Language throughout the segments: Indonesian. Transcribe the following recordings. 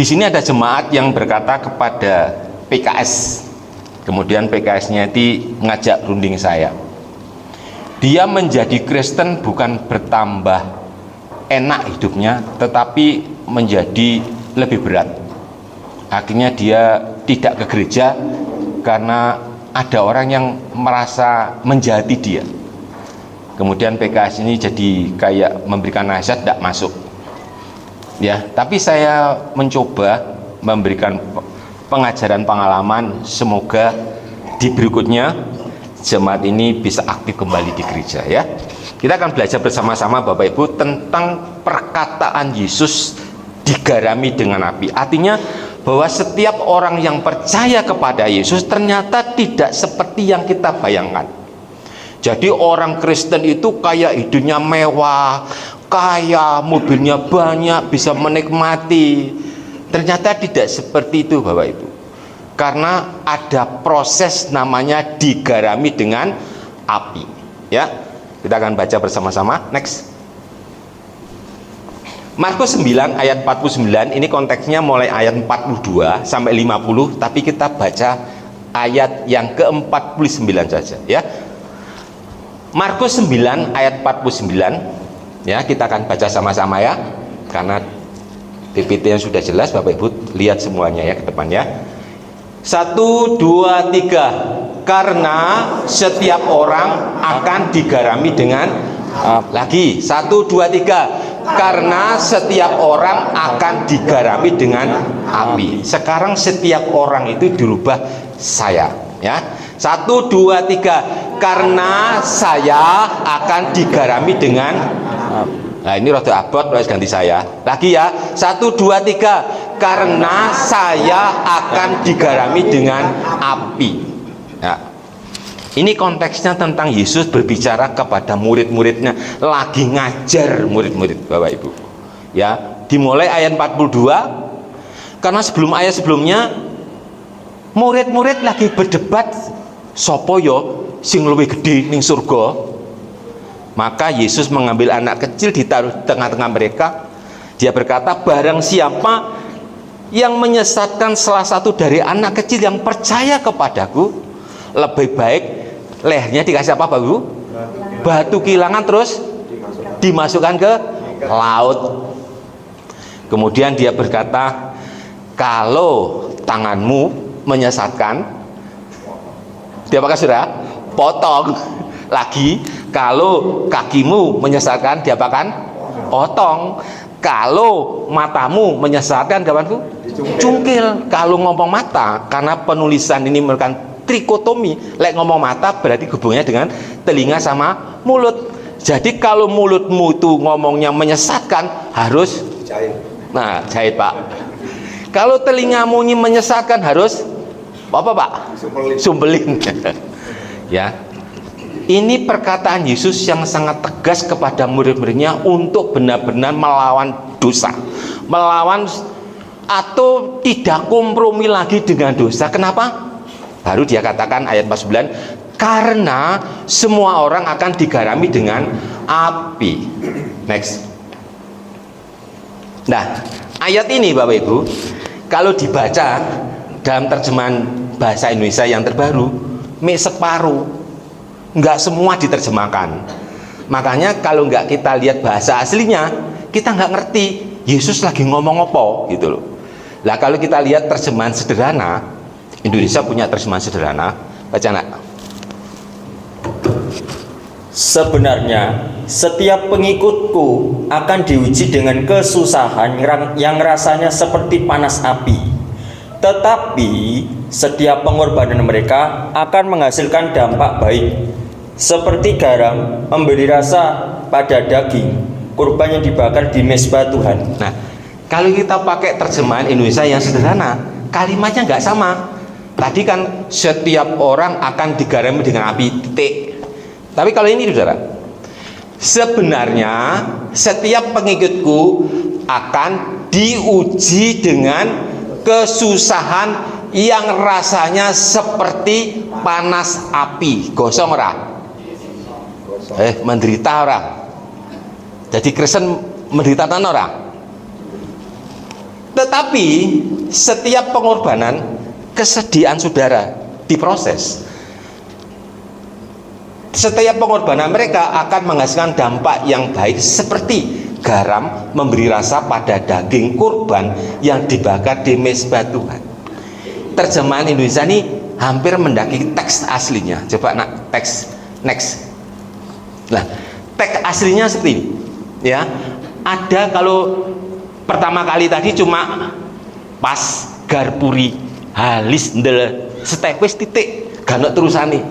Di sini ada jemaat yang berkata kepada PKS, kemudian PKS-nya itu ngajak runding saya. Dia menjadi Kristen bukan bertambah enak hidupnya, tetapi menjadi lebih berat. Akhirnya dia tidak ke gereja karena ada orang yang merasa menjahati dia. Kemudian PKS ini jadi kayak memberikan nasihat, tidak masuk. Ya, tapi saya mencoba memberikan pengajaran pengalaman, semoga di berikutnya jemaat ini bisa aktif kembali di gereja ya. Kita akan belajar bersama-sama Bapak Ibu tentang perkataan Yesus digarami dengan api. Artinya bahwa setiap orang yang percaya kepada Yesus ternyata tidak seperti yang kita bayangkan. Jadi orang Kristen itu kayak hidupnya mewah, kaya, mobilnya banyak, bisa menikmati. Ternyata tidak seperti itu Bapak Ibu. Karena ada proses namanya digarami dengan api. Ya, kita akan baca bersama-sama. Next. Markus 9 ayat 49, ini konteksnya mulai ayat 42 sampai 50, tapi kita baca ayat yang ke-49 saja ya. Markus 9 ayat 49 ya, kita akan baca sama-sama ya. Karena PPT yang sudah jelas, Bapak Ibu lihat semuanya ya ke depan ya. 1, 2, 3. Karena setiap orang akan digarami dengan lagi 1, 2, 3. Karena setiap orang akan digarami dengan api. Sekarang setiap orang itu dirubah saya ya. 1, 2, 3. Karena saya akan digarami dengan nah ini rada abot, harus ganti saya lagi ya. 1, 2, 3. Karena saya akan digarami dengan api ya. Ini konteksnya tentang Yesus berbicara kepada murid-muridnya, lagi ngajar murid-murid Bapak Ibu ya. Dimulai ayat 42, karena sebelum ayat sebelumnya murid-murid lagi berdebat sopo yo sing luwih gede ning surga. Maka Yesus mengambil anak kecil, ditaruh di tengah-tengah mereka. Dia berkata, barang siapa yang menyesatkan salah satu dari anak kecil yang percaya kepadaku, lebih baik lehernya dikasih apa Bapak Ibu? Batu kilangan terus dimasukkan ke laut. Kemudian dia berkata, kalau tanganmu menyesatkan, dia apa saudara? Potong. Lagi, kalau kakimu menyesatkan, diapakan? Potong. Kalau matamu menyesatkan, kapan Bu? Cungkil. Kalau ngomong mata, karena penulisan ini merupakan trikotomi, lek ngomong mata berarti hubungannya dengan telinga sama mulut. Jadi kalau mulutmu itu ngomongnya menyesatkan, harus jahit. Nah, jahit Pak. Kalau telingamu ini menyesatkan, harus apa Pak? Sumbelin. Ya. Ini perkataan Yesus yang sangat tegas kepada murid-muridnya untuk benar-benar melawan dosa, melawan atau tidak kompromi lagi dengan dosa. Kenapa? Baru dia katakan ayat 49, karena semua orang akan digarami dengan api. Next. Nah, ayat ini Bapak Ibu, kalau dibaca dalam terjemahan bahasa Indonesia yang terbaru, separuh, nggak semua diterjemahkan. Makanya kalau nggak kita lihat bahasa aslinya, kita nggak ngerti Yesus lagi ngomong apa gitu loh. Lah kalau kita lihat terjemahan sederhana, Indonesia punya terjemahan sederhana, baca nak. Sebenarnya setiap pengikutku akan diuji dengan kesusahan yang rasanya seperti panas api. Tetapi setiap pengorbanan mereka akan menghasilkan dampak baik, seperti garam memberi rasa pada daging kurban yang dibakar di mezbah Tuhan. Nah, kalau kita pakai terjemahan Indonesia yang sederhana, kalimatnya nggak sama. Tadi kan setiap orang akan digarami dengan api, titik. Tapi kalau ini saudara, sebenarnya setiap pengikutku akan diuji dengan kesusahan yang rasanya seperti panas api. Gosong ora? Menderita ora? Jadi Kristen menderita tan ora? Tetapi setiap pengorbanan, kesediaan saudara diproses. Setiap pengorbanan mereka akan menghasilkan dampak yang baik, seperti garam memberi rasa pada daging kurban yang dibakar di mezbah Tuhan. Terjemahan Indonesia ini hampir mendaki teks aslinya. Coba teks next. Nah, teks aslinya seperti ini, ya. Ada, kalau pertama kali tadi cuma pas garpuri halis ndel setepis titik ganok terusane.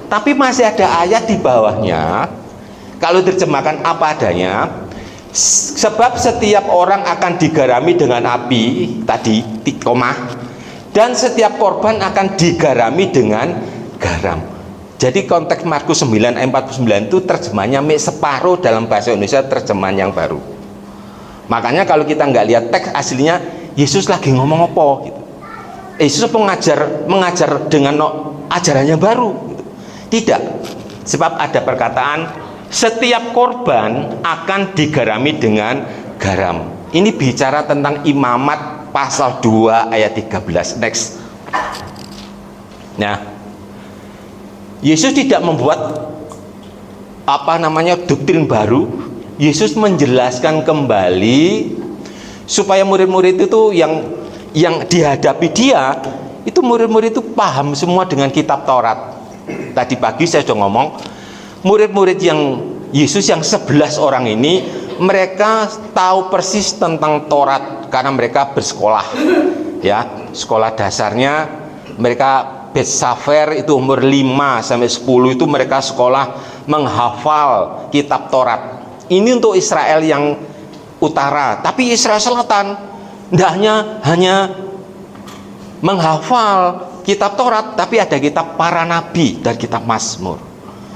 Tapi masih ada ayat di bawahnya, kalau terjemahkan apa adanya, sebab setiap orang akan digarami dengan api, tadi koma, dan setiap korban akan digarami dengan garam. Jadi konteks Markus 9 ayat 49 itu terjemahnya separuh dalam bahasa Indonesia, terjemahan yang baru. Makanya kalau kita nggak lihat teks aslinya, Yesus lagi ngomong apa gitu. Yesus mengajar dengan ajarannya baru gitu. Tidak, sebab ada perkataan setiap korban akan digarami dengan garam. Ini bicara tentang imamat pasal 2 ayat 13. Next. Nah, Yesus tidak membuat doktrin baru. Yesus menjelaskan kembali supaya murid-murid itu yang dihadapi dia, itu murid-murid itu paham semua dengan kitab Taurat. Tadi pagi saya sudah ngomong, murid-murid yang Yesus yang 11 orang ini, mereka tahu persis tentang Taurat karena mereka bersekolah, ya. Sekolah dasarnya mereka Bet Safer itu umur 5 sampai 10 itu mereka sekolah menghafal kitab Taurat. Ini untuk Israel yang utara, tapi Israel Selatan tidak hanya menghafal kitab Taurat, tapi ada kitab para nabi dan kitab Mazmur.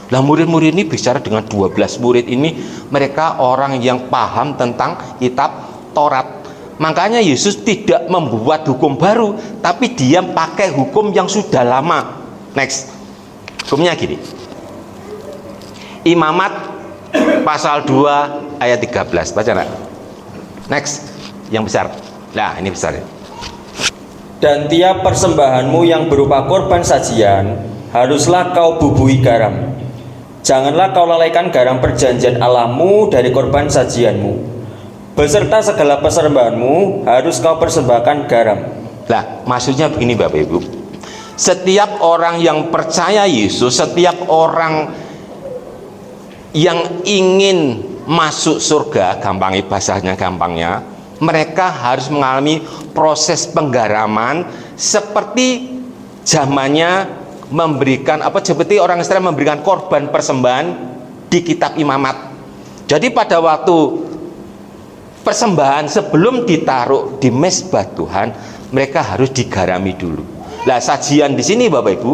Nah, murid-murid ini bicara dengan 12 murid ini, mereka orang yang paham tentang kitab Taurat. Makanya Yesus tidak membuat hukum baru, tapi dia pakai hukum yang sudah lama. Next. Hukumnya gini. Imamat pasal 2 ayat 13. Baca enggak? Next. Yang besar. Nah, ini besar ya. Dan tiap persembahanmu yang berupa korban sajian haruslah kau bubuhi garam. Janganlah kau lalaikan garam perjanjian Allahmu dari korban sajianmu. Beserta segala persembahanmu harus kau persembahkan garam. Nah, maksudnya begini Bapak Ibu. Setiap orang yang percaya Yesus, setiap orang yang ingin masuk surga, gampangnya, mereka harus mengalami proses penggaraman seperti zamannya memberikan seperti orang Israel memberikan korban persembahan di kitab Imamat. Jadi pada waktu persembahan sebelum ditaruh di mezbah Tuhan, mereka harus digarami dulu. Nah, sajian di sini Bapak Ibu,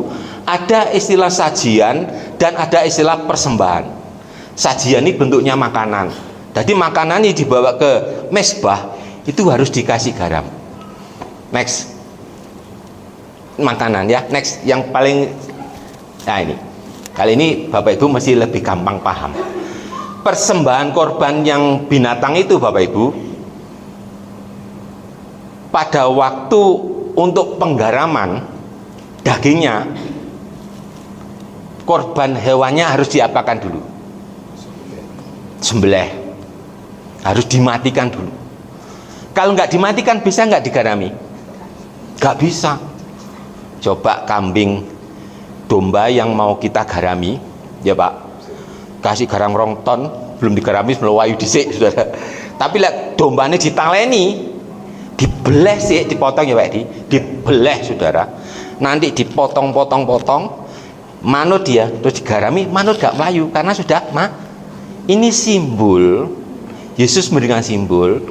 ada istilah sajian dan ada istilah persembahan. Sajian ini bentuknya makanan. Jadi makanan ini dibawa ke mezbah itu harus dikasih garam. Next. Makanan ya. Next, yang paling, nah ini. Kali ini Bapak Ibu masih lebih gampang paham. Persembahan korban yang binatang itu Bapak Ibu, pada waktu untuk penggaraman dagingnya, korban hewannya harus diapakan dulu? Sembelih, harus dimatikan dulu. Kalau nggak dimatikan bisa nggak digarami? Nggak bisa. Coba kambing domba yang mau kita garami, ya Pak, kasih garam 2 ton, belum digarami melayu dhisik saudara. Tapi lihat dombanya ditaleni, dibeleh sih, dipotong ya Pak, dibeleh saudara. Nanti dipotong-potong-potong, manut dia, terus digarami, manut nggak melayu karena sudah Ini simbol, Yesus memberikan simbol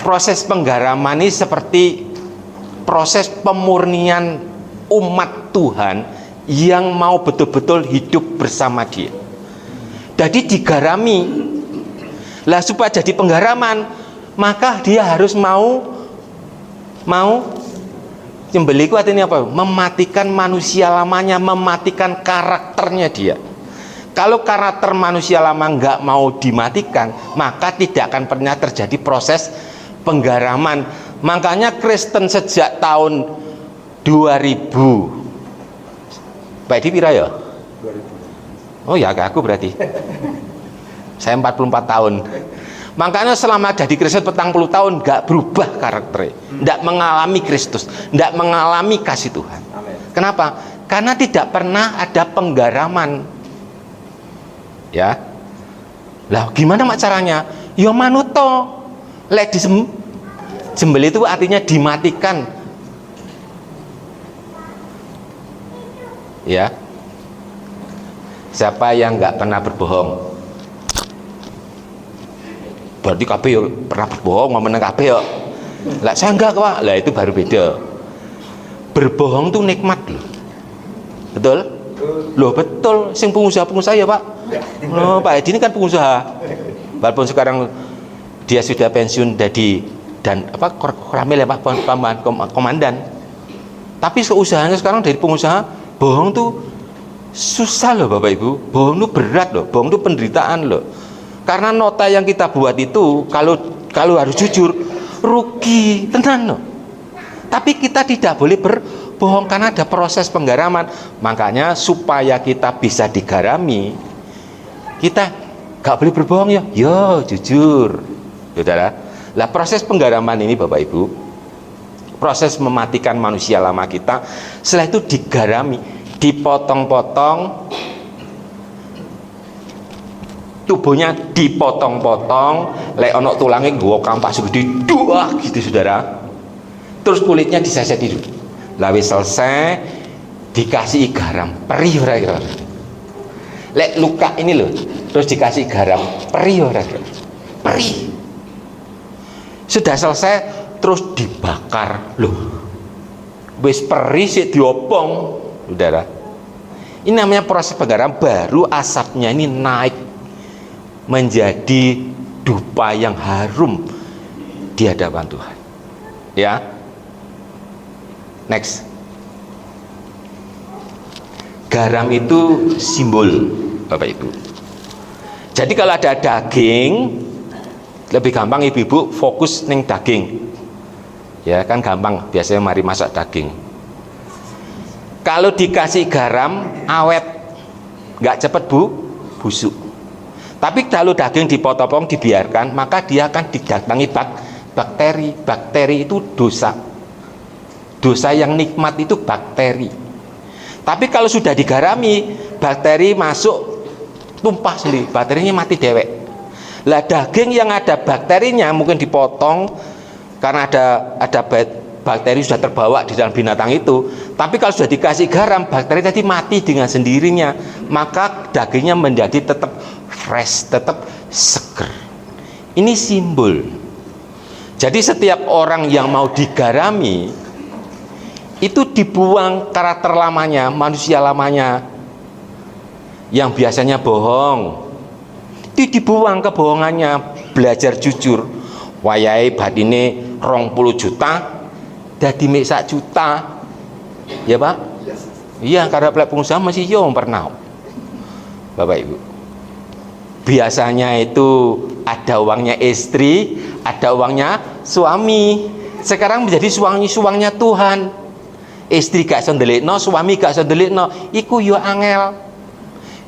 proses penggaraman ini seperti proses pemurnian umat Tuhan yang mau betul-betul hidup bersama Dia. Jadi digarami. Lah supaya jadi penggaraman, maka dia harus mau nyembelih, artinya apa? Mematikan manusia lamanya, mematikan karakternya dia. Kalau karakter manusia lama nggak mau dimatikan, maka tidak akan pernah terjadi proses penggaraman. Makanya Kristen sejak tahun 2000. Pak Edi pira ya? 2000. Oh ya, kayak aku berarti. Saya 44 tahun. Makanya selama jadi Kristen 40 tahun nggak berubah karakternya, nggak mengalami Kristus, nggak mengalami kasih Tuhan. Amin. Kenapa? Karena tidak pernah ada penggaraman. Ya. Lah gimana mak caranya? Ya manuto. Lek disembel itu artinya dimatikan. Ya. Siapa yang nggak pernah berbohong? Berarti kabeh yo pernah berbohong, ngomong kabeh yo. Lah saya enggak, Pak. Lah itu baru beda. Berbohong tuh nikmat loh. Betul? Loh betul, sing pengusaha-pengusaha ya, Pak. Oh, Pak Edi ini kan pengusaha. Walaupun sekarang dia sudah pensiun jadi dan apa koramil ya Pak, komandan. Tapi usahanya sekarang dari pengusaha, bohong tuh susah loh Bapak Ibu. Bohong tuh berat loh, bohong tuh penderitaan loh. Karena nota yang kita buat itu kalau harus jujur rugi tenan loh. Tapi kita tidak boleh berbohong karena ada proses penggaraman. Makanya supaya kita bisa digarami, kita gak boleh berbohong ya. Yo jujur, saudara. Lah proses penggaraman ini Bapak Ibu, proses mematikan manusia lama kita. Setelah itu digarami, dipotong-potong. Tubuhnya dipotong-potong, lek ono tulangnya gua kampak segede dua gitu saudara. Terus kulitnya diseseti dulu. Lalu selesai dikasih garam, perih ora kira. Lek luka ini loh, terus dikasih garam, perih ora kira. Perih. Sudah selesai terus dibakar loh. Wis perih sik diopong, saudara. Ini namanya proses penggaram, baru asapnya ini naik menjadi dupa yang harum di hadapan Tuhan. Ya. Next. Garam itu simbol, Bapak Ibu. Jadi kalau ada daging, lebih gampang ibu-ibu fokus ning daging. Ya, kan gampang biasanya mari masak daging. Kalau dikasih garam awet, nggak cepet busuk. Tapi kalau daging dipotong dibiarkan, maka dia akan didatangi bakteri. Bakteri itu dosa. Dosa yang nikmat itu bakteri. Tapi kalau sudah digarami, bakteri masuk tumpah sendiri, bakterinya mati dewek. Lah daging yang ada bakterinya mungkin dipotong karena ada bakteri sudah terbawa di dalam binatang itu. Tapi kalau sudah dikasih garam, bakteri tadi mati dengan sendirinya, maka dagingnya menjadi tetap fresh, tetap seger. Ini simbol. Jadi setiap orang yang mau digarami itu dibuang karakter lamanya, manusia lamanya yang biasanya bohong. Itu dibuang kebohongannya, belajar jujur. Wayahe batine 20 juta dadi mek 1 juta. Ya, Pak? Iya, karena pengusaha masih yo pernah. Bapak Ibu. Biasanya itu ada uangnya istri, ada uangnya suami. Sekarang menjadi suangnya Tuhan. Istri gak iso ndelikno, suami gak iso ndelikno, iku yo angel.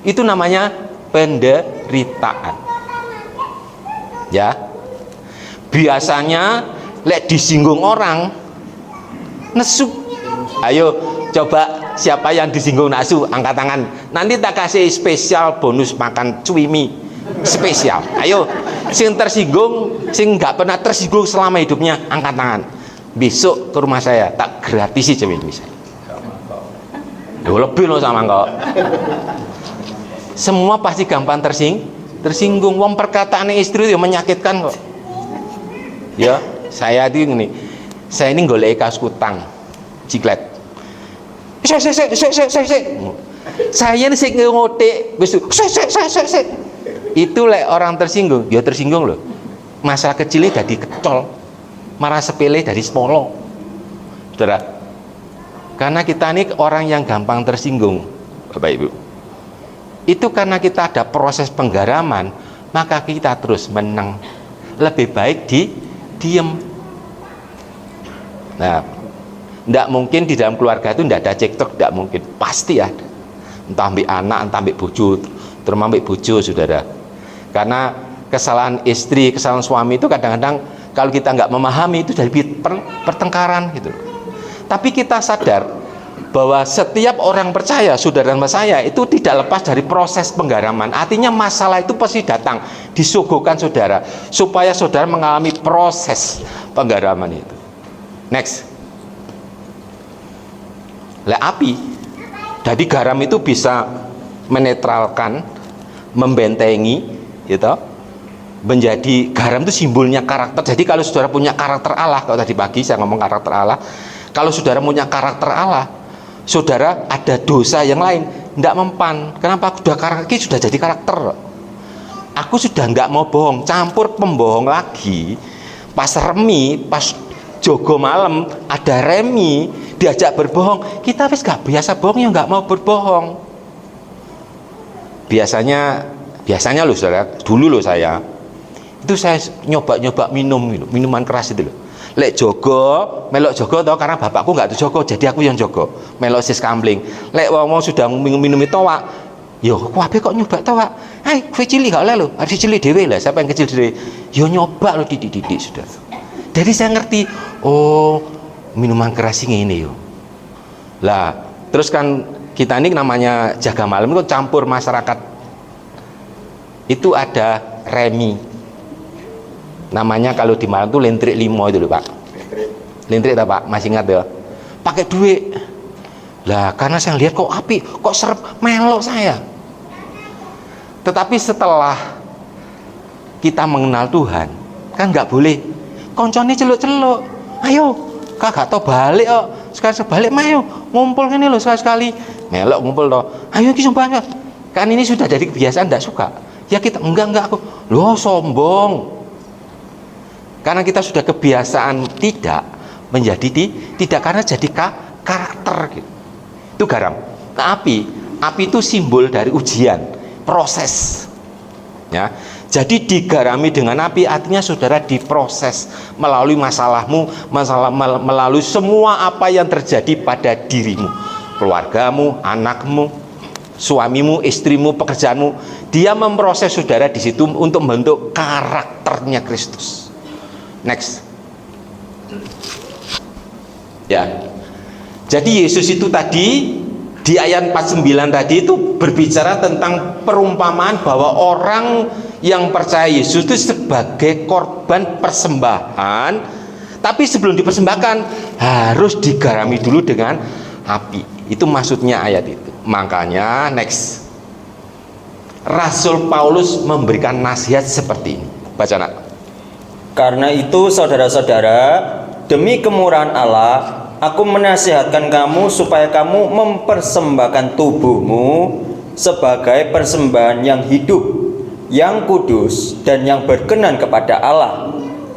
Itu namanya penderitaan. Ya. Biasanya lek disinggung orang nesu. Ayo coba siapa yang disinggung nasu, angkat tangan. Nanti tak kasih spesial bonus makan cuimi spesial. Ayo, sing tersinggung, sing nggak pernah tersinggung selama hidupnya, angkat tangan. Besok ke rumah saya, tak gratisi cuimi saya. Lebih loh sama kok. Semua pasti gampang tersinggung. Wong perkataan istri itu menyakitkan kok. Ya, saya ini golek kaos kutang, ciklet. Saya ini sing ngotek, itu lek orang tersinggung, ya tersinggung loh. Masalah kecilnya jadi kecol, marah sepele dari sepolo. Saudara, karena kita ini orang yang gampang tersinggung, Bapak Ibu. Itu karena kita ada proses penggaraman, maka kita terus menang. Lebih baik diem. Nah, tidak mungkin di dalam keluarga itu tidak ada cekcok, tidak mungkin, pasti ada. Entah ambil anak, entah ambil bojo, terutama ambil bojo, saudara. Karena kesalahan istri, kesalahan suami itu kadang-kadang kalau kita nggak memahami itu jadi pertengkaran gitu. Tapi kita sadar bahwa setiap orang percaya, saudara dan saya, itu tidak lepas dari proses penggaraman. Artinya masalah itu pasti datang, disuguhkan saudara, supaya saudara mengalami proses penggaraman itu. Next. Lah api, jadi garam itu bisa menetralkan, membentengi, gitu. Menjadi garam itu simbolnya karakter. Jadi kalau saudara punya karakter Allah, kalau tadi pagi saya ngomong karakter Allah, kalau saudara punya karakter Allah, saudara ada dosa yang lain, tidak mempan. Kenapa? Sudah jadi karakter. Aku sudah nggak mau bohong, campur pembohong lagi. Pas remi, pas jogo malam, ada remi, diajak berbohong, kita wis gak biasa bohong, ya nggak mau berbohong. Biasanya loh saudara, dulu loh saya nyoba minuman keras itu loh. Lek jogo, melok jogo toh, karena bapakku nggak tuh jogo, jadi aku yang jogo, melok sis kambling. Lek wong sudah minum toa, yo kuabe kok nyoba toa, kue cili gak oleh lo, harus cili dewe lah, siapa yang kecil dewe, yo nyoba lo didik sudah. Jadi saya ngerti, oh minuman keras ini yo. Lah, terus kan kita ini namanya jaga malam itu campur masyarakat. Itu ada remi. Namanya kalau di malam itu lentrik limo itu loh Pak. Lentrik tak Pak? Masih ingat ya? Pakai duit. Lah, karena saya lihat kok api, kok serep, melok saya. Tetapi setelah kita mengenal Tuhan, kan nggak boleh koncone celuk-celuk. Ayo, kagak tau balik kok. Sekali balik mayo ngumpul ini loh sekali melok ngumpul toh. Ayo kita sumpah. Kan ini sudah dari kebiasaan, tidak suka. Ya kita enggak aku. Loh sombong. Karena kita sudah kebiasaan tidak menjadi tidak, karena jadi karakter gitu. Itu garam. Nah, api itu simbol dari ujian, proses. Ya. Jadi digarami dengan api artinya saudara diproses melalui masalahmu, melalui semua apa yang terjadi pada dirimu, keluargamu, anakmu, suamimu, istrimu, pekerjaanmu. Dia memproses saudara di situ untuk membentuk karakternya Kristus. Next. Ya. Jadi Yesus itu tadi di ayat 49 tadi itu berbicara tentang perumpamaan bahwa orang yang percaya Yesus itu sebagai korban persembahan, tapi sebelum dipersembahkan harus digarami dulu dengan api. Itu maksudnya ayat itu. Makanya next, Rasul Paulus memberikan nasihat seperti ini. Baca nak. Karena itu saudara-saudara, demi kemurahan Allah, aku menasihatkan kamu supaya kamu mempersembahkan tubuhmu sebagai persembahan yang hidup, yang kudus, dan yang berkenan kepada Allah.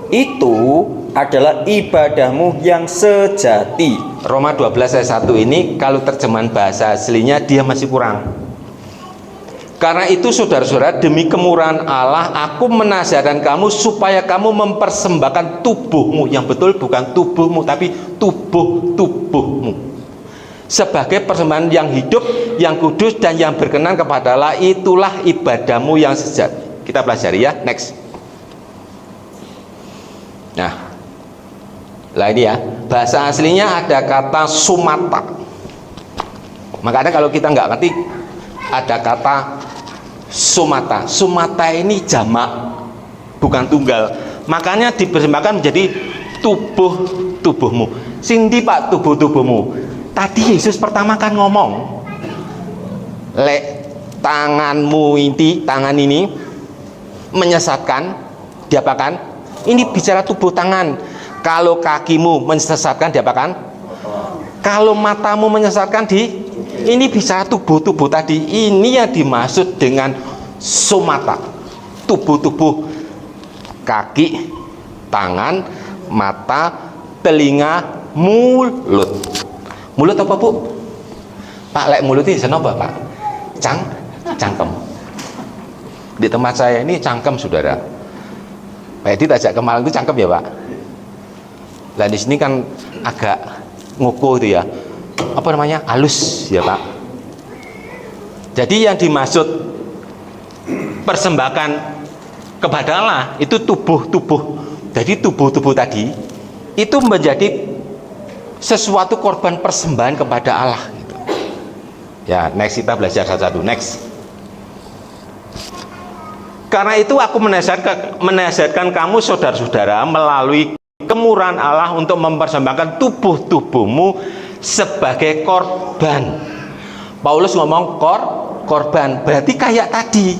Itu adalah ibadahmu yang sejati. Roma 12 ayat 1 ini kalau terjemahan bahasa aslinya dia masih kurang. Karena itu saudara-saudara, demi kemurahan Allah aku menasihatkan kamu supaya kamu mempersembahkan tubuhmu, yang betul bukan tubuhmu tapi tubuhmu sebagai persembahan yang hidup, yang kudus, dan yang berkenan kepada Allah. Itulah ibadahmu yang sejati. Kita pelajari ya. Next. Nah, lah ini ya, bahasa aslinya ada kata sumata. Makanya kalau kita nggak ngerti, ada kata sumata. Sumata ini jamak, bukan tunggal. Makanya dipersembahkan menjadi tubuhmu. Sindi Pak tubuhmu. Tadi Yesus pertama kan ngomong, lek tanganmu inti, tangan ini menyesatkan, diapakan? Ini bicara tubuh tangan. Kalau kakimu menyesatkan, diapakan? Kalau matamu menyesatkan, ini bicara tubuh tadi. Ini yang dimaksud dengan somata, tubuh, kaki, tangan, mata, telinga, mulut. Mulut apa Bu? Pak, lek mulut ini apa Pak? Cangkem. Di tempat saya ini cangkem saudara. Pak Edi ajak ke Malang itu cangkem ya Pak? Nah di sini kan agak ngukuh itu ya, apa namanya, halus ya Pak. Jadi yang dimaksud persembahkan kepada Allah itu tubuh-tubuh. Jadi tubuh-tubuh tadi itu menjadi sesuatu korban persembahan kepada Allah gitu. Ya, next kita belajar satu-satu. Next. Karena itu aku menasihatkan kamu saudara-saudara melalui kemurahan Allah untuk mempersembahkan tubuh-tubuhmu sebagai korban. Paulus ngomong korban, berarti kayak tadi,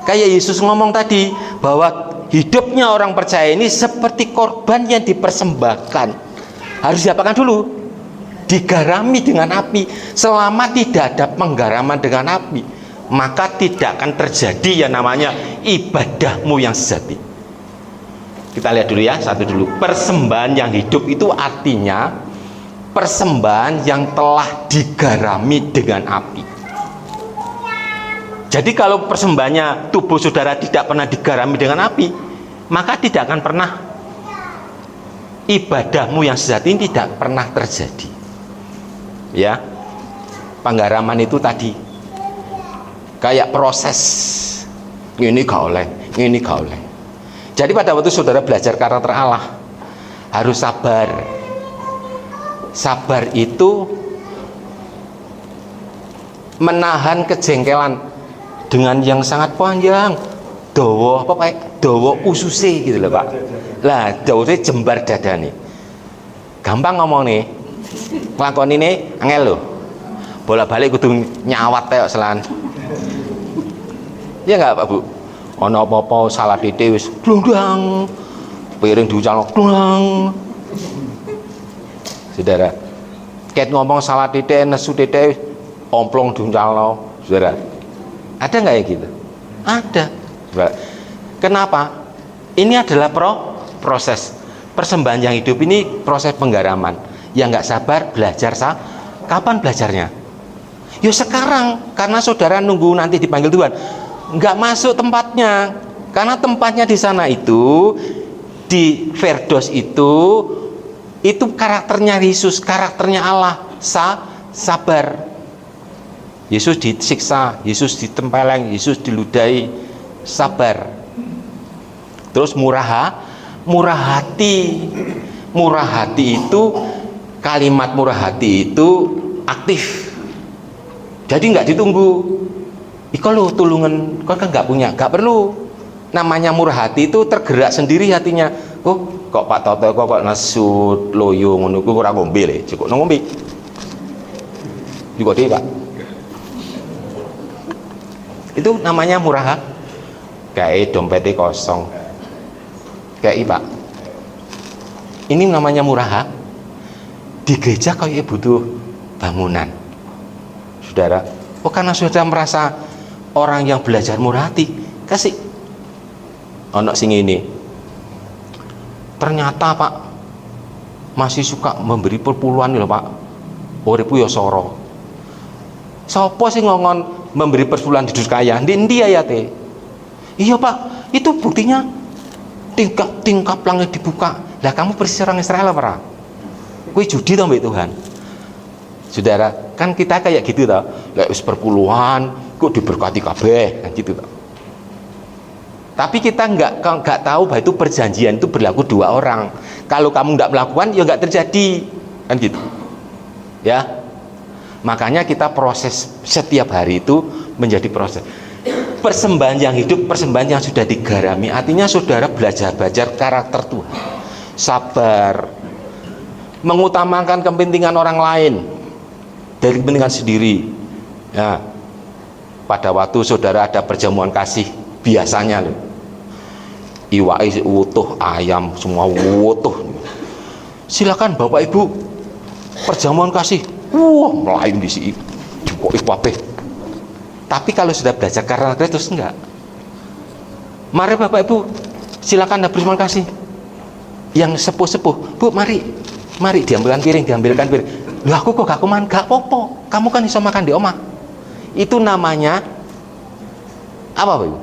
kayak Yesus ngomong tadi, bahwa hidupnya orang percaya ini seperti korban yang dipersembahkan. Harus diapakan dulu? Digarami dengan api. Selama tidak ada penggaraman dengan api, maka tidak akan terjadi yang namanya ibadahmu yang sejati. Kita lihat dulu ya, satu dulu. Persembahan yang hidup itu artinya persembahan yang telah digarami dengan api. Jadi kalau persembahannya tubuh saudara tidak pernah digarami dengan api, maka tidak akan pernah ibadahmu yang sejati ini tidak pernah terjadi. Ya, penggaraman itu tadi kayak proses, ini gak oleh, ini gak oleh. Jadi pada waktu saudara belajar karakter Allah, harus sabar. Sabar itu menahan kejengkelan dengan yang sangat panjang, dawa apa Pak? Dawa ususe gitu loh Pak. Lah dawane jembar dada nih. Gampang ngomong nih. Nglakoni ini angel lho. Bola-balik kudu nyawat tek selan. Ya enggak Pak Bu? Ana apa-apa salah titik wis glondang. Piring diucalno glondang. Saudara, ket ngomong salah titik, nesu titik, omplong diuncalno, saudara. Ada nggak ya gitu? Ada. Saudara. Kenapa? Ini adalah proses persembahan yang hidup ini, proses penggaraman. Yang nggak sabar belajar kapan belajarnya? Ya sekarang, karena saudara nunggu nanti dipanggil Tuhan, nggak masuk tempatnya, karena tempatnya di sana itu di Firdaus itu karakternya Yesus, karakternya Allah, sabar. Yesus disiksa, Yesus ditempeleng, Yesus diludahi, sabar. Terus murah hati. Murah hati itu, kalimat murah hati itu aktif. Jadi nggak ditunggu. Iko lo tulungan, kau kan nggak punya, nggak perlu. Namanya murah hati itu tergerak sendiri hatinya. Oh, kok Pak Toto kok nesut loyo ngono ku ora ngombe le, cukup ngombe. Juga dia Pak. Itu namanya murah. Kayak dompetnya kosong. Kayak Pak. Ini namanya murah. Di gereja kayak butuh bangunan. Saudara, oh karena sudah merasa orang yang belajar murah hati, kasih ono sing ini. Ternyata Pak masih suka memberi perpuluhan loh Pak. Uripu ya soro. Sopo sih ngongon memberi perpuluhan di dus kaya? Ndi ya teh? Iya Pak, itu buktinya tingkap langit dibuka. Lah kamu persis orang Israel apa? Kue judi tau mbak Tuhan. Saudara, kan kita kayak gitu tau. Lek wis perpuluhan, kok diberkati kabeh, kan gitu tau. Tapi kita nggak tahu bahwa itu perjanjian itu berlaku dua orang. Kalau kamu nggak melakukan, ya nggak terjadi, kan gitu. Ya, makanya kita proses setiap hari itu menjadi proses persembahan yang hidup, persembahan yang sudah digarami. Artinya saudara belajar karakter Tuhan, sabar, mengutamakan kepentingan orang lain dari kepentingan sendiri. Ya, pada waktu saudara ada perjamuan kasih, biasanya loh, iwak utuh, ayam semua utuh. Silakan Bapak Ibu, perjamuan kasih. Wah, melayu di sini. Cukup ikwapeh. Tapi kalau sudah belajar karakter Kristus enggak. Mari Bapak Ibu, silakan ada perjamuan kasih. Yang sepuh-sepuh, Bu, mari diambilkan piring. Loh aku kok gak kuman, gak popo. Kamu kan bisa makan di omah. Itu namanya apa Bapak Ibu?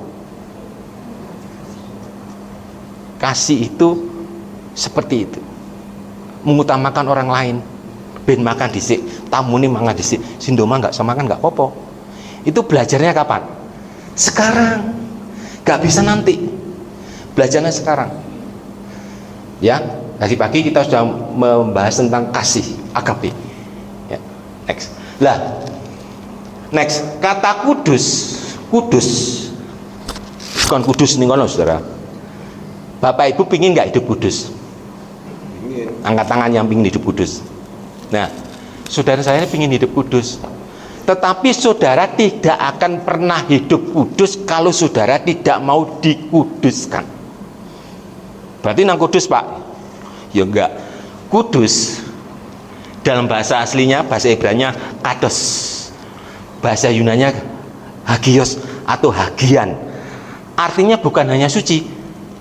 Kasih itu seperti itu. mengutamakan orang lain. Ben makan dhisik, tamu ini mangan dhisik, sindoma nggak sama makan nggak apa-apa. Itu belajarnya kapan? Sekarang, nggak bisa nanti. Belajarnya sekarang. Ya, tadi pagi kita sudah membahas tentang kasih, agape. Ya, next. Lah, next, kata kudus, bukan kudus nih kono saudara. Bapak Ibu pingin nggak hidup kudus? Angkat tangan yang pingin hidup kudus. Nah, saudara saya pingin hidup kudus. Tetapi saudara tidak akan pernah hidup kudus kalau saudara tidak mau dikuduskan. Berarti nang kudus Pak? Ya enggak. Kudus dalam bahasa aslinya, bahasa Ibrani kados. Bahasa Yunani hagios atau hagian. Artinya bukan hanya suci,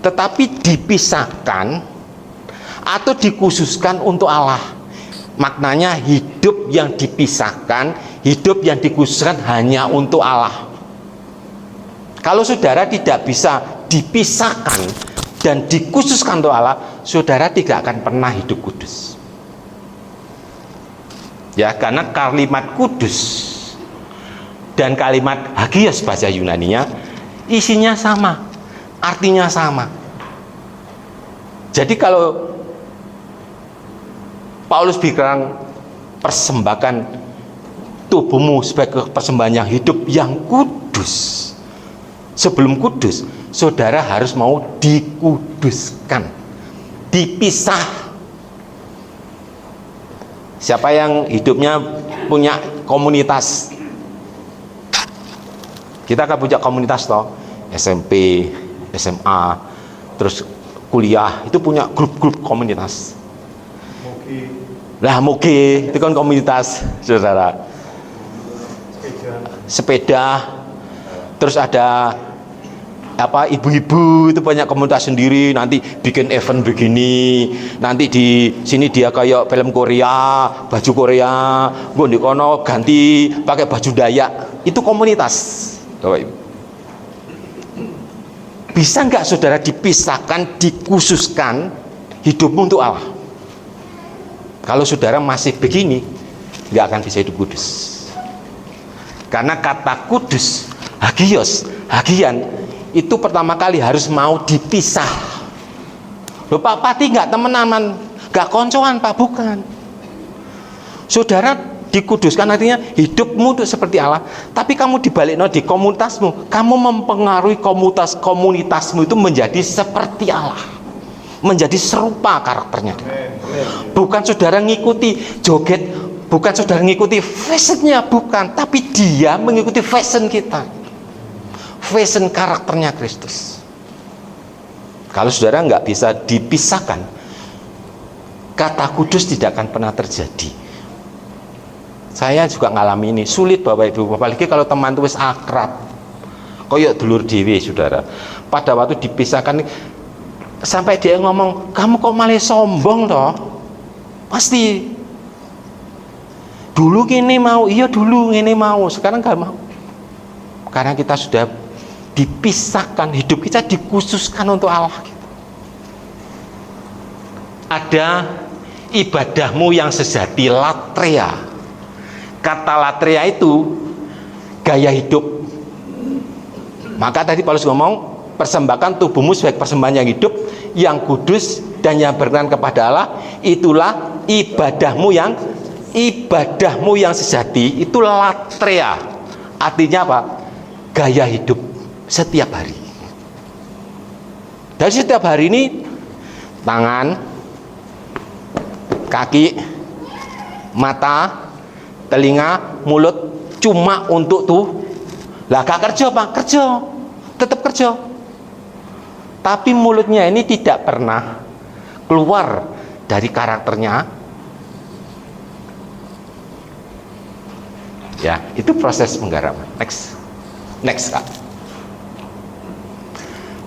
tetapi dipisahkan atau dikhususkan untuk Allah. Maknanya hidup yang dipisahkan, hidup yang dikhususkan hanya untuk Allah. Kalau saudara tidak bisa dipisahkan dan dikhususkan untuk Allah, saudara tidak akan pernah hidup kudus. Ya, karena kalimat kudus dan kalimat hagios bahasa Yunaninya isinya sama, artinya sama. Jadi kalau Paulus bilang persembahkan tubuhmu sebagai persembahan yang hidup yang kudus. Sebelum kudus, saudara harus mau dikuduskan, dipisah. Siapa yang hidupnya punya komunitas? Kita akan punya komunitas toh, SMP, SMA, terus kuliah, itu punya grup-grup komunitas. Lah moge itu kan komunitas saudara. Sepeda. Terus ada apa, ibu-ibu itu banyak komunitas sendiri, nanti bikin event begini, nanti di sini dia kayak film Korea, baju Korea, gue di kono ganti pakai baju Dayak. Itu komunitas Bapak Ibu. Bisa nggak saudara dipisahkan, dikhususkan hidupmu untuk Allah? Kalau saudara masih begini, nggak akan bisa hidup kudus. Karena kata kudus, hagios, hagian, itu pertama kali harus mau dipisah. Loh Pak Pati nggak temenan, nggak koncoan Pak, bukan. Saudara dikuduskan artinya hidupmu itu seperti Allah, tapi kamu dibalik di komunitasmu, kamu mempengaruhi komunitasmu itu menjadi seperti Allah, menjadi serupa karakternya. Bukan saudara ngikuti joget, bukan saudara ngikuti fashionnya, bukan, tapi dia mengikuti fashion kita, fashion karakternya Kristus. Kalau saudara nggak bisa dipisahkan, kata kudus tidak akan pernah terjadi. Saya juga ngalami ini, sulit Bapak Ibu, apalagi kalau teman itu wis akrab, koyok dulur dewe saudara. Pada waktu dipisahkan, sampai dia ngomong, kamu kok malah sombong toh? Pasti dulu gini mau, iya dulu gini mau, sekarang gak mau. Karena kita sudah dipisahkan, hidup kita dikhususkan untuk Allah. Ada ibadahmu yang sejati, latria. Kata latria itu gaya hidup. Maka tadi Paulus ngomong, persembahkan tubuhmu sebagai persembahan yang hidup, yang kudus dan yang berkenan kepada Allah, itulah ibadahmu yang sejati. Itu latria. Artinya apa? Gaya hidup setiap hari. Dari setiap hari ini, tangan, kaki, mata, telinga, mulut cuma untuk tuh. Lah gak kerja Pak, kerja, tetap kerja. Tapi mulutnya ini tidak pernah keluar dari karakternya. Ya, itu proses penggaraman. Next Kak.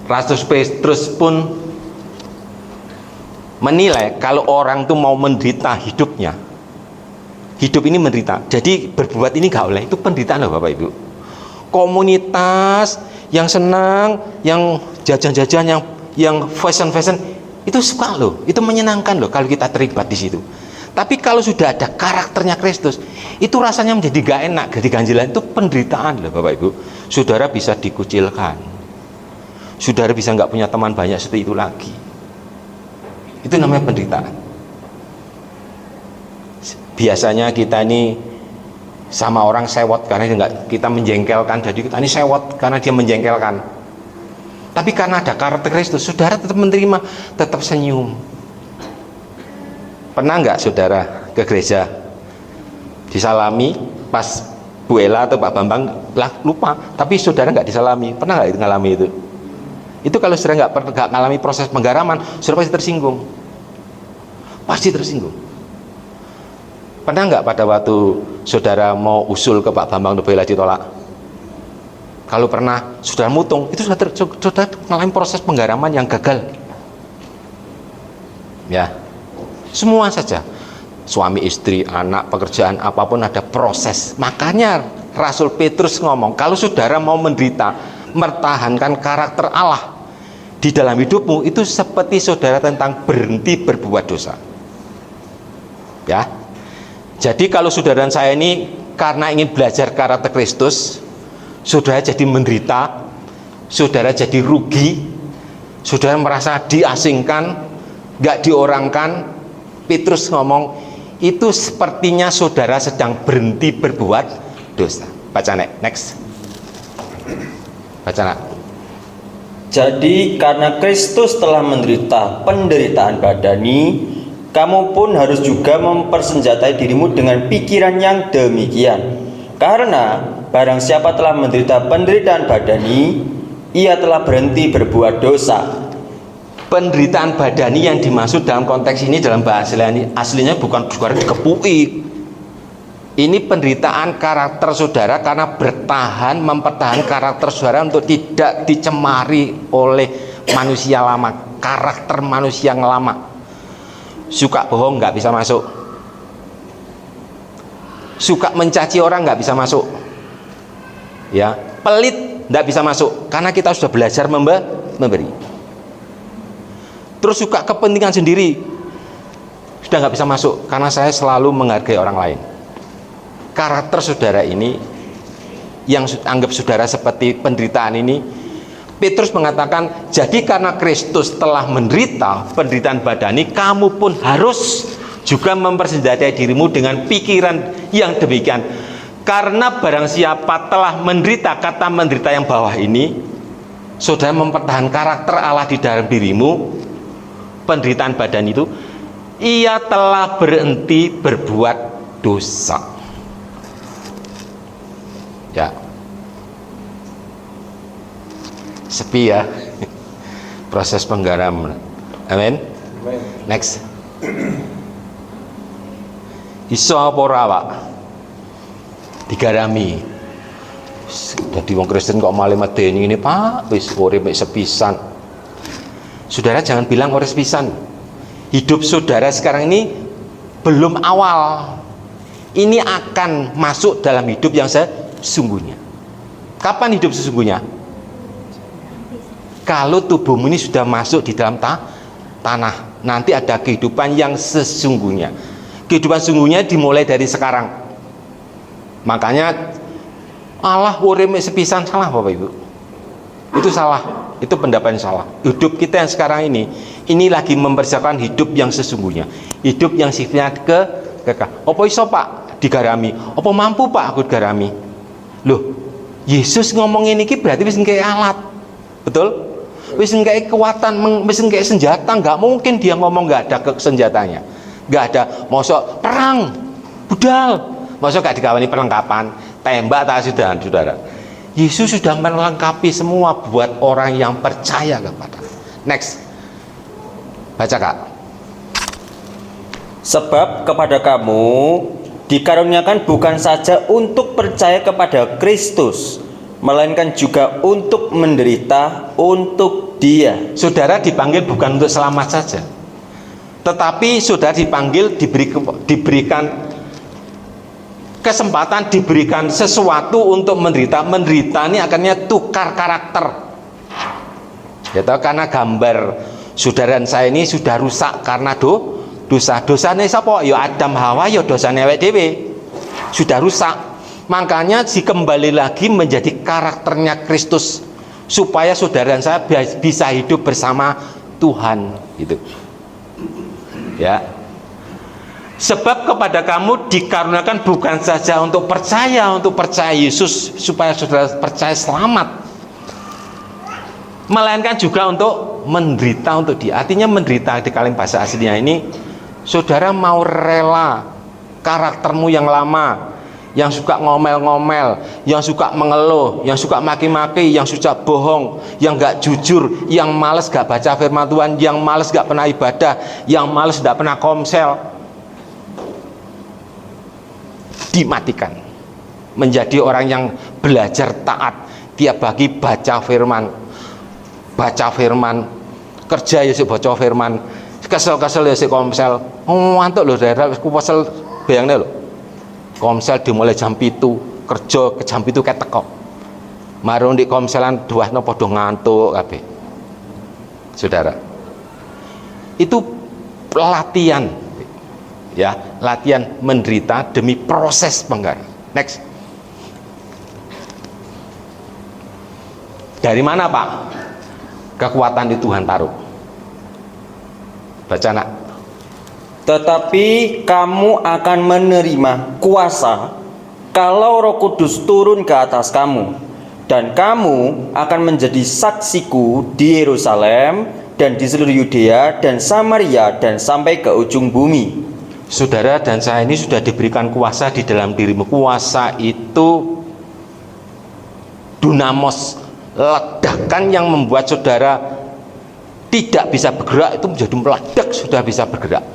Rasul Petrus pun menilai kalau orang itu mau menderita hidupnya, hidup ini menderita, jadi berbuat ini gak oleh, itu penderitaan loh Bapak Ibu. Komunitas yang senang, yang jajan-jajan, yang fashion, Itu suka loh, itu menyenangkan loh kalau kita terlibat di situ. Tapi kalau sudah ada karakternya Kristus, itu rasanya menjadi gak enak, jadi ganjilan. Itu penderitaan loh Bapak Ibu. Saudara bisa dikucilkan, saudara bisa nggak punya teman banyak seperti itu lagi. Itu namanya penderitaan. Biasanya kita ini sama orang sewot karena kita menjengkelkan, jadi kita ini sewot karena dia menjengkelkan. Tapi karena ada karakter Kristus, saudara tetap menerima, tetap senyum. Pernah nggak saudara ke gereja disalami pas Bu Ella atau Pak Bambang lah lupa, tapi saudara nggak disalami? Pernah nggak ngalami itu? Itu kalau saudara nggak ngalami proses penggaraman, saudara pasti tersinggung. Pasti tersinggung. Pernah nggak pada waktu saudara mau usul ke Pak Bambang atau Bu Ella ditolak? Kalau pernah saudara mutung, itu saudara mengalami proses penggaraman yang gagal. Ya, semua saja, suami istri, anak, pekerjaan, apapun ada proses. Makanya Rasul Petrus ngomong, kalau saudara mau menderita, mempertahankan karakter Allah di dalam hidupmu, itu seperti saudara tentang berhenti berbuat dosa. Ya, jadi kalau saudara dan saya ini karena ingin belajar karakter Kristus, saudara jadi menderita, saudara jadi rugi, saudara merasa diasingkan, gak diorangkan. Petrus ngomong, itu sepertinya saudara sedang berhenti berbuat dosa. Baca next. Baca nak. Jadi karena Kristus telah menderita penderitaan badani, kamu pun harus juga mempersenjatai dirimu dengan pikiran yang demikian. Karena barang siapa telah menderita penderitaan badani, ia telah berhenti berbuat dosa. Penderitaan badani yang dimaksud dalam konteks ini dalam bahasa aslinya bukan saudara dikepui. Ini penderitaan karakter saudara karena bertahan mempertahankan karakter saudara untuk tidak dicemari oleh manusia lama, karakter manusia yang lama. Suka bohong nggak bisa masuk, suka mencaci orang nggak bisa masuk, ya, pelit nggak bisa masuk karena kita sudah belajar memberi. Terus suka kepentingan sendiri sudah nggak bisa masuk karena saya selalu menghargai orang lain. Karakter saudara ini yang anggap saudara seperti penderitaan ini, Petrus mengatakan, jadi karena Kristus telah menderita penderitaan badani, kamu pun harus juga mempersenjatai dirimu dengan pikiran yang demikian. Karena barang siapa telah menderita, kata menderita yang bawah ini, saudara mempertahankan karakter Allah di dalam dirimu, penderitaan badan itu, ia telah berhenti berbuat dosa. Ya, sepi ya proses penggaraman. Amin. Next. Iso apa ora, Pak? Digarami. Dadi wong Kristen kok malah medeni ini, Pak, wis urip sepisan. Saudara jangan bilang urip sepisan. Hidup saudara sekarang ini belum awal. Ini akan masuk dalam hidup yang sesungguhnya. Kapan hidup sesungguhnya? Kalau tubuhmu ini sudah masuk di dalam tanah, nanti ada kehidupan yang sesungguhnya. Kehidupan sesungguhnya dimulai dari sekarang. Makanya Allah urip sepisan, salah Bapak Ibu. Itu salah, itu pendapat yang salah. Hidup kita yang sekarang ini lagi mempersiapkan hidup yang sesungguhnya, hidup yang sifatnya kekal. Apa iso Pak digarami? Apa mampu Pak aku digarami? Loh, Yesus ngomong ini berarti wis nggae alat, betul? Wis nggae kekuatan, wis nggae senjata. Nggak mungkin dia ngomong nggak ada senjatanya, nggak ada. Mosok perang, budal, mosok gak dikawani perlengkapan, tembak tak sudah, saudara. Yesus sudah melengkapi semua buat orang yang percaya kepada. Next, baca Kak. Sebab kepada kamu dikaruniakan bukan saja untuk percaya kepada Kristus, melainkan juga untuk menderita untuk Dia. Saudara dipanggil bukan untuk selamat saja, tetapi saudara dipanggil diberikan kesempatan, diberikan sesuatu untuk menderita. Menderita ini akhirnya tukar karakter. Ya tahu, karena gambar saudara saya ini sudah rusak karena dosa. Dosanya siapa? Ya Adam Hawa, ya dosanya awake dhewe. Sudah rusak. Makanya dikembali lagi menjadi karakternya Kristus supaya saudara saya bisa hidup bersama Tuhan gitu. Ya. Sebab kepada kamu dikaruniakan bukan saja untuk percaya Yesus supaya saudara percaya selamat, melainkan juga untuk menderita untuk dia. Artinya menderita di kalim bahasa aslinya ini, saudara mau rela karaktermu yang lama, yang suka ngomel-ngomel, yang suka mengeluh, yang suka maki-maki, yang suka bohong, yang gak jujur, yang males gak baca firman Tuhan, yang males gak pernah ibadah, yang males gak pernah komsel, dimatikan menjadi orang yang belajar taat tiap pagi baca firman, kerja ya sik baca firman, kesel ya sik komsel. Ngantuk lho daerah aku kesel bayangne lho. Komsel dimulai jam 7, kerja ke jam 7 kayak teko. Marung di komselan duahno padha ngantuk kabeh. Saudara. Itu latihan. Ya, latihan menderita demi proses pengganti. Next. Dari mana, Pak? Kekuatan di Tuhan taruh. Baca nak. Tetapi kamu akan menerima kuasa kalau Roh Kudus turun ke atas kamu, dan kamu akan menjadi saksiku di Yerusalem dan di seluruh Yudea dan Samaria dan sampai ke ujung bumi. Saudara dan saya ini sudah diberikan kuasa di dalam dirimu. Kuasa itu dunamos, ledakan yang membuat saudara tidak bisa bergerak itu menjadi meledak, sudah bisa bergerak.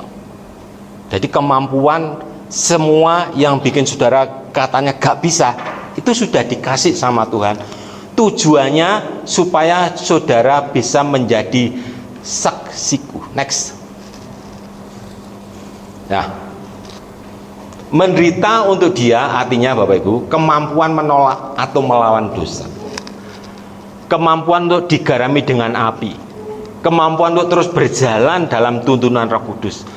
Jadi kemampuan semua yang bikin saudara katanya gak bisa, itu sudah dikasih sama Tuhan. Tujuannya supaya saudara bisa menjadi saksiku. Next. Nah, menderita untuk dia artinya Bapak Ibu, kemampuan menolak atau melawan dosa, kemampuan untuk digarami dengan api, kemampuan untuk terus berjalan dalam tuntunan Roh Kudus,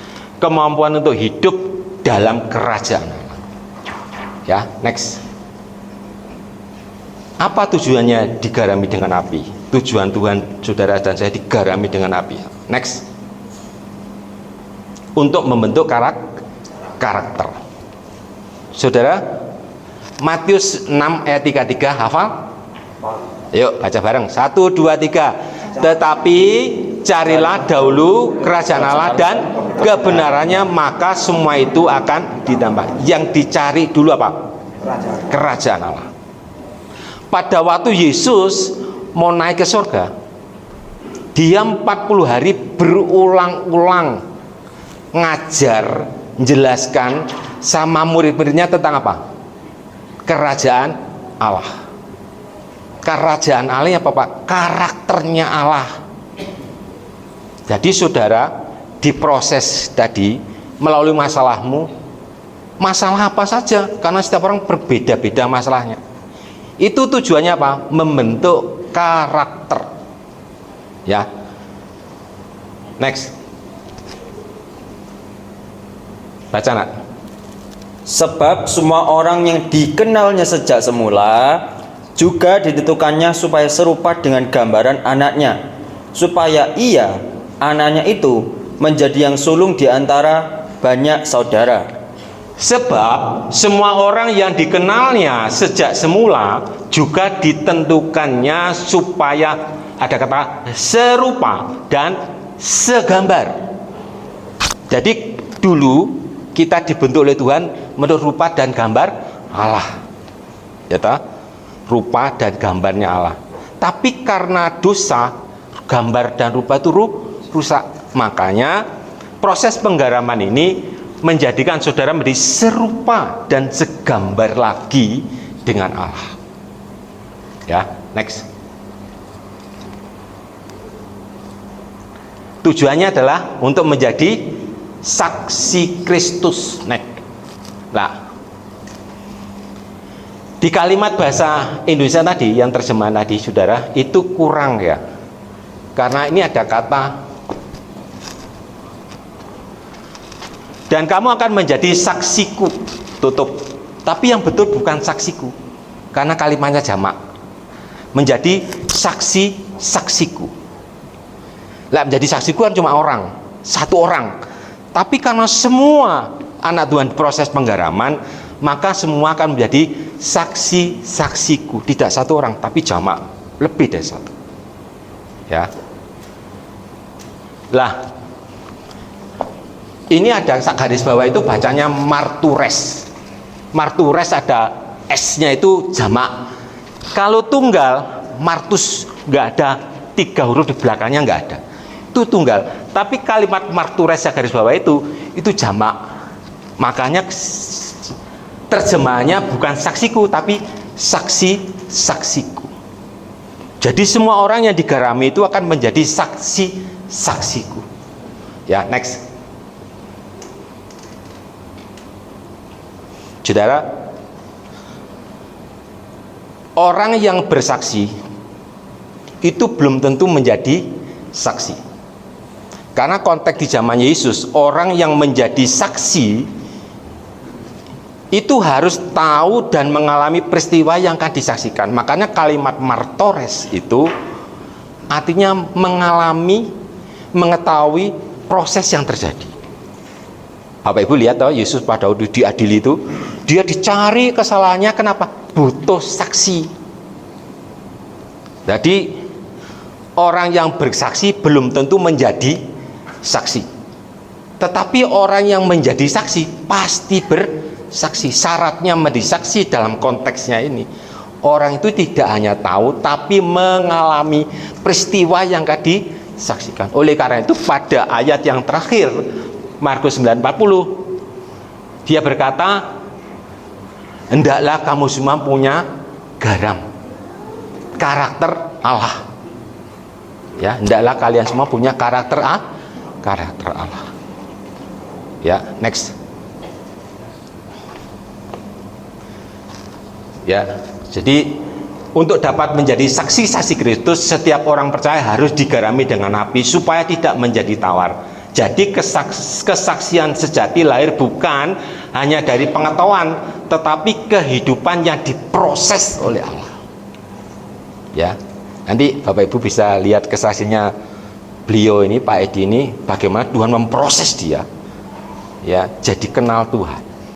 kemampuan untuk hidup dalam kerajaan Allah. Ya, next. Apa tujuannya digarami dengan api? Tujuan Tuhan saudara dan saya digarami dengan api. Next. Untuk membentuk karakter. Saudara, Matius 6 ayat 33 hafal? Yuk baca bareng. 1, 2, 3. Tetapi carilah dahulu kerajaan Allah dan kebenarannya, maka semua itu akan ditambah. Yang dicari dulu apa? Kerajaan Allah. Pada waktu Yesus mau naik ke surga, dia 40 hari berulang-ulang ngajar, menjelaskan sama murid-muridnya tentang apa? Kerajaan Allah. Kerajaan Allah apa Pak? Karakternya Allah. Jadi saudara, diproses tadi melalui masalahmu, masalah apa saja, karena setiap orang berbeda-beda masalahnya. Itu tujuannya apa? Membentuk karakter. Ya. Next. Baca nak. Sebab semua orang yang dikenalnya sejak semula juga ditentukannya supaya serupa dengan gambaran anaknya, supaya ia, anaknya itu, menjadi yang sulung di antara banyak saudara. Sebab semua orang yang dikenalnya sejak semula juga ditentukannya supaya, ada kata serupa dan segambar. Jadi dulu kita dibentuk oleh Tuhan menurut rupa dan gambar Allah, ya toh? Rupa dan gambarnya Allah. Tapi karena dosa, gambar dan rupa itu rusak. Makanya proses penggaraman ini menjadikan saudara menjadi serupa dan segambar lagi dengan Allah. Ya, next. Tujuannya adalah untuk menjadi saksi Kristus. Next. Nah, di kalimat bahasa Indonesia tadi yang terjemahan tadi saudara itu kurang ya, karena ini ada kata Dan kamu akan menjadi saksiku. Tutup. Tapi yang betul bukan saksiku, karena kalimatnya jamak. Menjadi saksiku. Lah, menjadi saksiku kan cuma orang, satu orang. Tapi karena semua anak Tuhan proses penggaraman, maka semua akan menjadi saksiku. Tidak satu orang, tapi jamak, lebih dari satu. Ya. Lah, ini ada garis bawah itu bacanya martures. Martures ada S-nya itu jamak. Kalau tunggal, martus, nggak ada 3 huruf di belakangnya, nggak ada. Itu tunggal. Tapi kalimat martures garis bawah itu jamak. Makanya terjemahannya bukan saksiku, tapi saksiku. Jadi semua orang yang digarami itu akan menjadi saksiku. Ya, next. Saudara, orang yang bersaksi itu belum tentu menjadi saksi. Karena konteks di zaman Yesus, orang yang menjadi saksi itu harus tahu dan mengalami peristiwa yang akan disaksikan. Makanya kalimat martores itu artinya mengalami, mengetahui proses yang terjadi. Bapak Ibu lihat toh, Yesus pada waktu diadili itu, dia dicari kesalahannya, kenapa? Butuh saksi. Jadi orang yang bersaksi belum tentu menjadi saksi. Tetapi orang yang menjadi saksi pasti bersaksi. Syaratnya menjadi saksi dalam konteksnya ini, orang itu tidak hanya tahu tapi mengalami peristiwa yang akan disaksikan. Oleh karena itu pada ayat yang terakhir Markus 9:40 dia berkata, hendaklah kamu semua punya garam, karakter Allah. Ya, hendaklah kalian semua punya karakter Allah. Ya, next. Ya, jadi untuk dapat menjadi saksi-saksi Kristus, setiap orang percaya harus digarami dengan api supaya tidak menjadi tawar. Jadi kesaksian sejati lahir bukan hanya dari pengetahuan, tetapi kehidupan yang diproses oleh Allah. Ya, nanti Bapak Ibu bisa lihat kesaksiannya beliau ini, Pak Edi ini, bagaimana Tuhan memproses dia, ya, jadi kenal Tuhan.